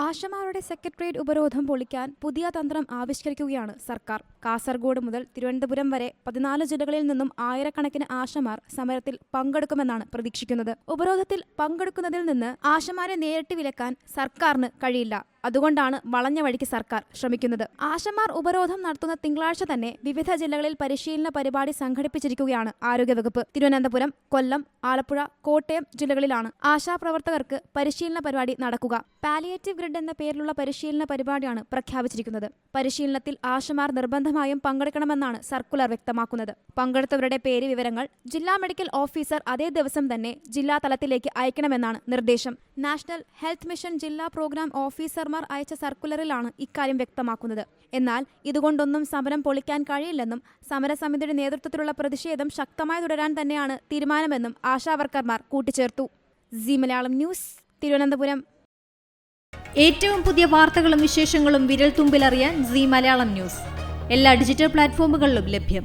ആശമാരുടെ secretariat ഉപരോധം പൊളിക്കാൻ പുതിയ തന്ത്രം ആവിഷ്കരിക്കുകയാണ് സർക്കാർ. കാസർഗോഡ് മുതൽ തിരുവനന്തപുരം വരെ 14 ജില്ലകളിൽ നിന്നും ആയിരക്കണക്കിന് ആശമാർ സമരത്തിൽ പങ്കെടുക്കുമെന്നാണ് പ്രതീക്ഷിക്കുന്നത്. ഉപരോധത്തിൽ പങ്കെടുക്കുന്നതിൽ നിന്ന് ആശമാരെ നേരിട്ട് വിലക്കാൻ സർക്കാരിന് കഴിയില്ല. അതുകൊണ്ടാണ് വളഞ്ഞ വഴിക്ക് സർക്കാർ ശ്രമിക്കുന്നത്. ആശമാർ ഉപരോധം നടത്തുന്ന തിങ്കളാഴ്ച തന്നെ വിവിധ ജില്ലകളിൽ പരിശീലന പരിപാടി സംഘടിപ്പിച്ചിരിക്കുകയാണ് ആരോഗ്യവകുപ്പ്. തിരുവനന്തപുരം, കൊല്ലം, ആലപ്പുഴ, കോട്ടയം ജില്ലകളിലാണ് ആശാപ്രവർത്തകർക്ക് പരിശീലന പരിപാടി നടക്കുക. പാലിയേറ്റീവ് ഗ്രിഡ് എന്ന പേരിലുള്ള പരിശീലന പരിപാടിയാണ് പ്രഖ്യാപിച്ചിരിക്കുന്നത്. പരിശീലനത്തിൽ ആശമാർ നിർബന്ധമായും പങ്കെടുക്കണമെന്നാണ് സർക്കുലർ വ്യക്തമാക്കുന്നത്. പങ്കെടുത്തവരുടെ പേര് വിവരങ്ങൾ ജില്ലാ മെഡിക്കൽ ഓഫീസർ അതേ ദിവസം തന്നെ ജില്ലാ തലത്തിലേക്ക് അയക്കണമെന്നാണ് നിർദ്ദേശം. നാഷണൽ ഹെൽത്ത് മിഷൻ ജില്ലാ പ്രോഗ്രാം ഓഫീസർമാർ അയച്ച സർക്കുലറിലാണ് ഇക്കാര്യം വ്യക്തമാക്കുന്നത്. എന്നാൽ ഇതുകൊണ്ടൊന്നും സമരം പൊളിക്കാൻ കഴിയില്ലെന്നും സമരസമിതിയുടെ നേതൃത്വത്തിലുള്ള പ്രതിഷേധം ശക്തമായി തുടരാൻ തന്നെയാണ് തീരുമാനമെന്നും ആശാവർക്കർമാർ കൂട്ടിച്ചേർത്തു. C Malayalam news, Thiruvananthapuram. ഏറ്റവും പുതിയ വാർത്തകളും വിശേഷങ്ങളും വിരൽ തുമ്പിലറിയാൻ സി മലയാളം ന്യൂസ് എല്ലാ ഡിജിറ്റൽ പ്ലാറ്റ്ഫോമുകളിലും ലഭ്യം.